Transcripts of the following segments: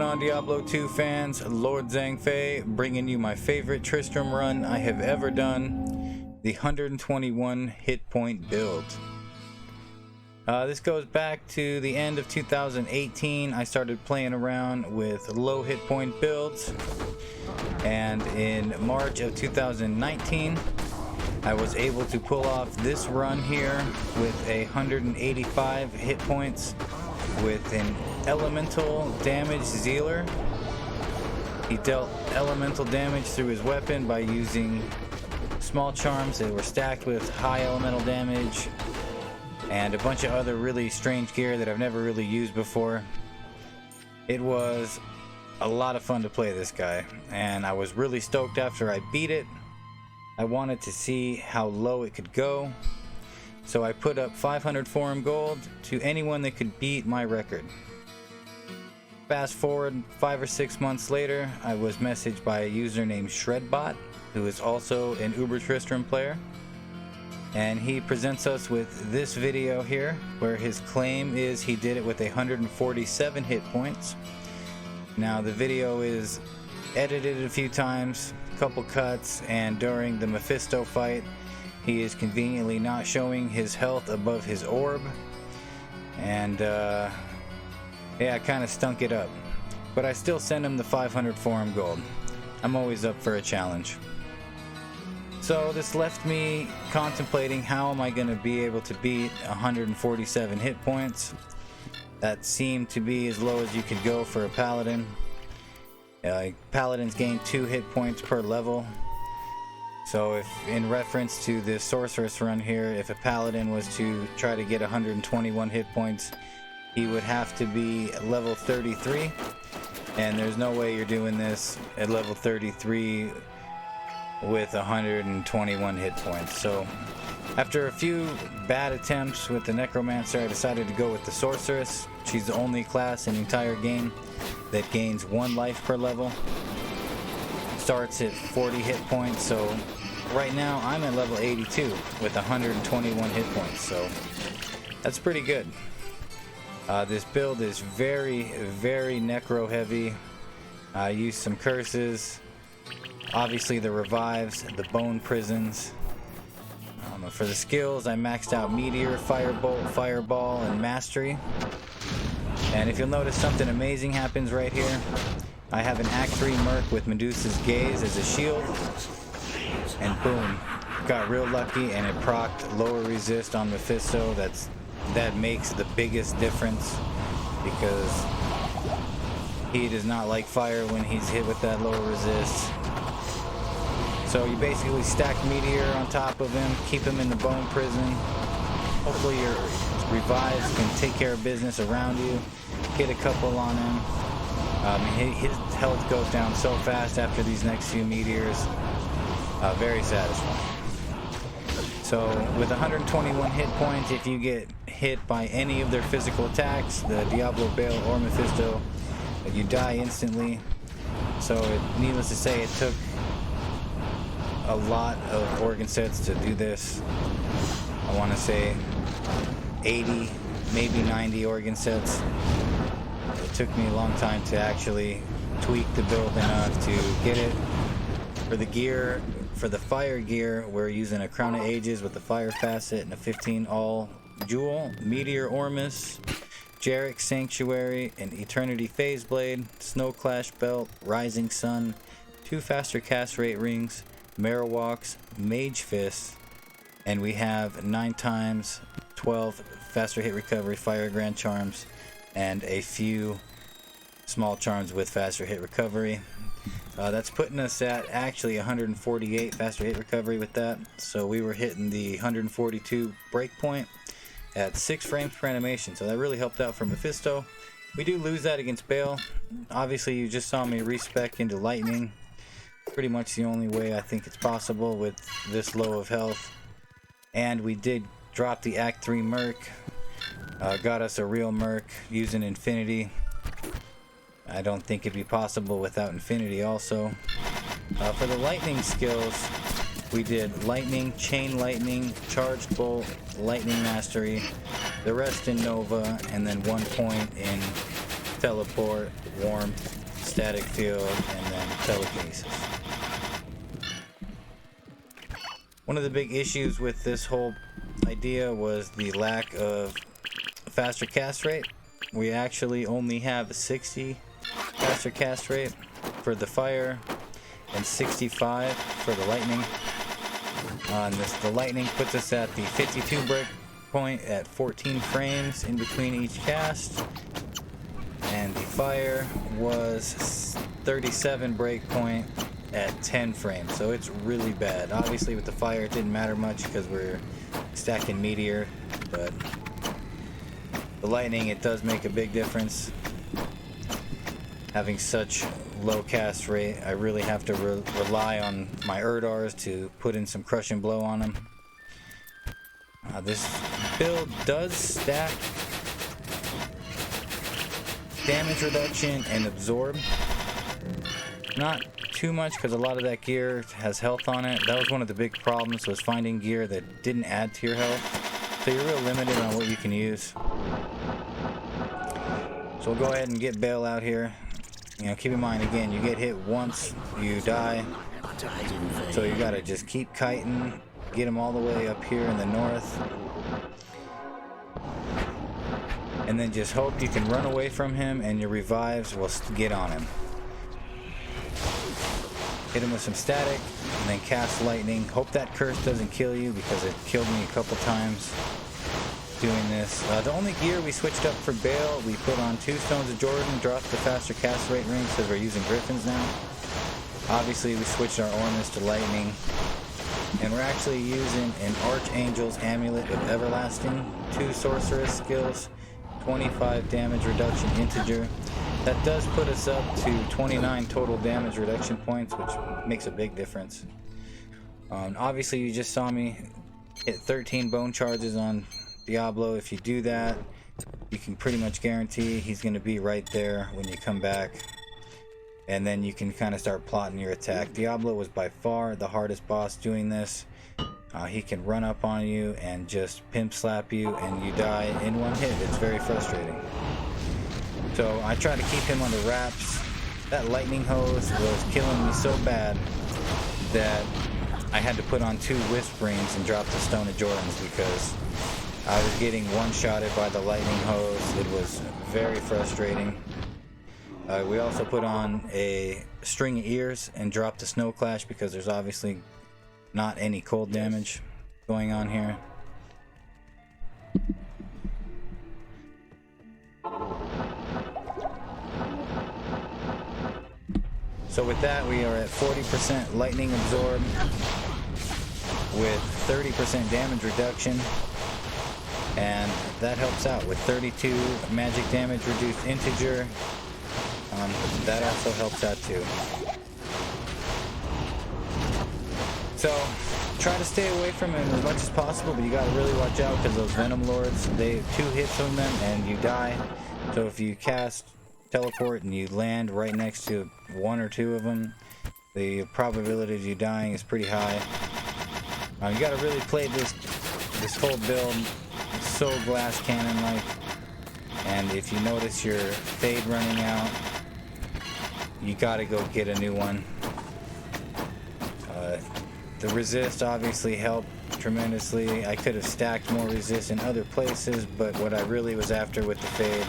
on, Diablo 2 fans? LordZhangFei bringing you my favorite Tristram run I have ever done, the 121 hit point build. This goes back to the end of 2018. I started playing around with low hit point builds, and in March of 2019 I was able to pull off this run here with 185 hit points with an elemental damage Zealer. He dealt elemental damage through his weapon by using small charms that were stacked with high elemental damage and a bunch of other really strange gear that I've never really used before. It was a lot of fun to play this guy, and I was really stoked after I beat it. I wanted to see how low it could go, so I put up 500 forum gold to anyone that could beat my record. Fast forward 5 or 6 months later, I was messaged by a user named Shredbot, who is also an Uber Tristram player, and he presents us with this video here, where his claim is he did it with 147 hit points. Now the video is edited a few times, a couple cuts, and during the Mephisto fight he is conveniently not showing his health above his orb, and yeah, I kind of stunk it up, but I still send him the 500 forum gold. I'm always up for a challenge. So this left me contemplating, how am I going to be able to beat 147 hit points? That seemed to be as low as you could go for a paladin. Paladins gain 2 hit points per level. So if, in reference to this sorceress run here, if a paladin was to try to get 121 hit points, he would have to be level 33, and there's no way you're doing this at level 33 with 121 hit points. So after a few bad attempts with the necromancer, I decided to go with the sorceress. She's the only class in the entire game that gains 1 life per level. Starts at 40 hit points, so right now I'm at level 82 with 121 hit points, so that's pretty good. This build is very, very necro heavy. I used some curses, obviously the revives, the bone prisons. For the skills, I maxed out Meteor, Firebolt, Fireball, and Mastery. And if you'll notice, something amazing happens right here. I have an Act 3 Merc with Medusa's Gaze as a shield, and boom, got real lucky, and it procced lower resist on Mephisto. That makes the biggest difference, because he does not like fire when he's hit with that lower resist. So you basically stack Meteor on top of him, keep him in the bone prison. Hopefully your revives can take care of business around you. Hit a couple on him. His health goes down so fast after these next few meteors. Very satisfying. So with 121 hit points, if you get hit by any of their physical attacks, the Diablo, Baal, or Mephisto, you die instantly. So needless to say, it took a lot of organ sets to do this. I want to say 80, maybe 90 organ sets. It took me a long time to actually tweak the build enough to get it. For the gear, for the fire gear, we're using a Crown of Ages with a fire facet and a 15 all jewel, Meteor Ormus, Jarek Sanctuary, an Eternity Phase Blade, Snow Clash Belt, Rising Sun, 2 faster cast rate rings, Marowalks, Mage Fist, and we have 9 times 12 faster hit recovery Fire Grand Charms, and a few small charms with faster hit recovery. That's putting us at actually 148 faster hit recovery with that. So we were hitting the 142 breakpoint at 6 frames per animation. So that really helped out for Mephisto. We do lose that against Baal. Obviously you just saw me respec into lightning. Pretty much the only way I think it's possible with this low of health. And we did drop the Act 3 Merc. Got us a real Merc using Infinity. I don't think it'd be possible without Infinity also. For the lightning skills, we did Lightning, Chain Lightning, Charged Bolt, Lightning Mastery, the rest in Nova, and then 1 point in teleport, warmth, static field, and then telekinesis. One of the big issues with this whole idea was the lack of faster cast rate. We actually only have a 60 faster cast rate for the fire and 65 for the lightning. The lightning puts us at the 52 break point at 14 frames in between each cast, and the fire was 37 break point at 10 frames, so it's really bad. Obviously with the fire it didn't matter much because we're stacking meteor, but the lightning, it does make a big difference. Having such low cast rate, I really have to rely on my Erdars to put in some crush and blow on them. This build does stack damage reduction and absorb. Not too much because a lot of that gear has health on it. That was one of the big problems, was finding gear that didn't add to your health. So you're real limited on what you can use. So we'll go ahead and get Bale out here. You know, keep in mind, again, you get hit once, you die. So you gotta just keep kiting, get him all the way up here in the north. And then just hope you can run away from him and your revives will get on him. Hit him with some static, and then cast lightning. Hope that curse doesn't kill you, because it killed me a couple times doing this. The only gear we switched up for Bale, we put on 2 Stones of Jordan, dropped the faster cast rate rings because we're using Griffins now. Obviously we switched our Ormus to lightning, and we're actually using an Archangel's Amulet of Everlasting, 2 sorceress skills, 25 damage reduction integer. That does put us up to 29 total damage reduction points, which makes a big difference. Obviously you just saw me hit 13 bone charges on Diablo. If you do that, you can pretty much guarantee he's going to be right there when you come back, and then you can kind of start plotting your attack. Diablo was by far the hardest boss doing this. He can run up on you and just pimp slap you and you die in one hit. It's very frustrating. So I try to keep him under wraps. That lightning hose was killing me so bad that I had to put on 2 Wisp rings and drop the Stone of Jordans, because I was getting one-shotted by the lightning hose. It was very frustrating. We also put on a string of ears and dropped the Snow Clash, because there's obviously not any cold damage going on here. So with that, we are at 40% lightning absorb with 30% damage reduction. And that helps out with 32 magic damage reduced integer. That also helps out too. So try to stay away from him as much as possible, but you gotta really watch out, because those Venom Lords, they 2 hits from them and you die. So if you cast teleport and you land right next to 1 or 2 of them, the probability of you dying is pretty high. You gotta really play this whole build so glass cannon like, and if you notice your fade running out, you gotta go get a new one. The resist obviously helped tremendously. I could have stacked more resist in other places, but what I really was after with the fade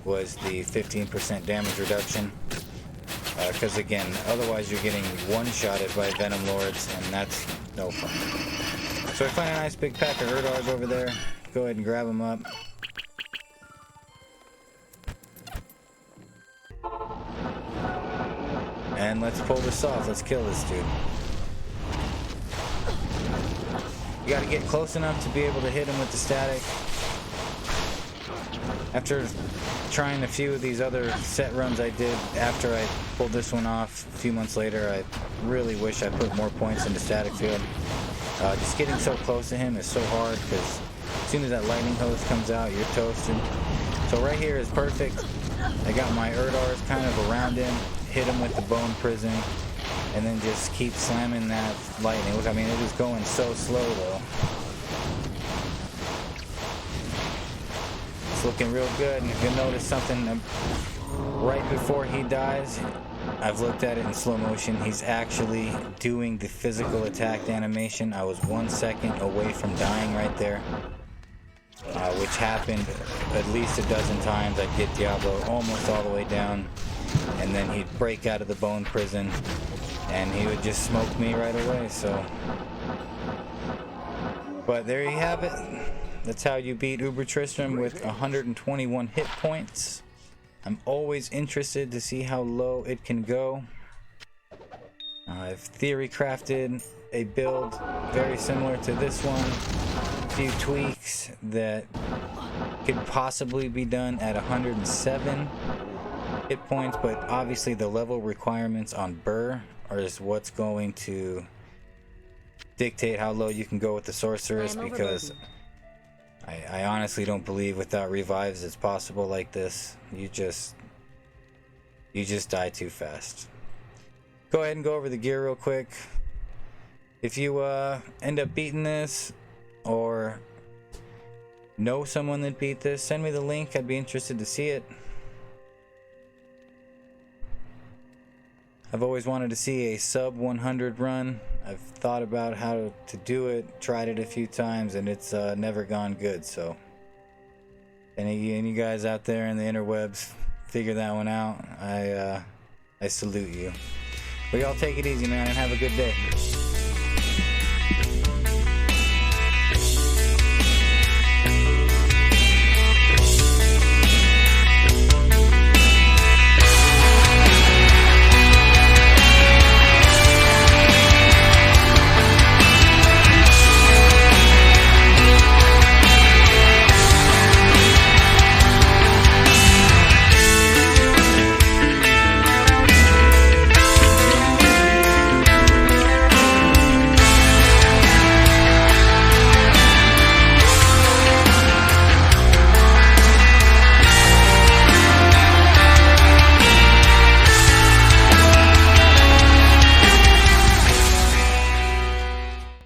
was the 15% damage reduction, because again, otherwise you're getting one-shotted by Venom Lords, and that's no fun. So I find a nice big pack of Erdars over there. Go ahead and grab them up. And let's pull this off. Let's kill this dude. You gotta get close enough to be able to hit him with the static. After trying a few of these other set runs I did after I pulled this one off a few months later, I really wish I put more points into static field. Just getting so close to him is so hard, because as soon as that lightning hose comes out, you're toasted. So right here is perfect. I got my Erdars kind of around him, hit him with the Bone Prison, and then just keep slamming that lightning. Look, I mean, it is going so slow though. It's looking real good, and if you notice something right before he dies, I've looked at it in slow motion. He's actually doing the physical attack animation. I was 1 second away from dying right there, which happened at least a dozen times. I'd get Diablo almost all the way down, and then he'd break out of the bone prison, and he would just smoke me right away. So, but there you have it. That's how you beat Uber Tristram with 121 hit points. I'm always interested to see how low it can go. I've theory crafted a build very similar to this one. A few tweaks that could possibly be done at 107 hit points, but obviously the level requirements on Burr is what's going to dictate how low you can go with the sorceress, because I honestly don't believe without revives it's possible like this. You just die too fast. Go ahead and go over the gear real quick. If you end up beating this, or know someone that beat this, send me the link. I'd be interested to see it. I've always wanted to see a sub 100 run. I've thought about how to do it, tried it a few times, and it's never gone good. So any guys out there in the interwebs figure that one out, I salute you. But y'all take it easy, man, and have a good day.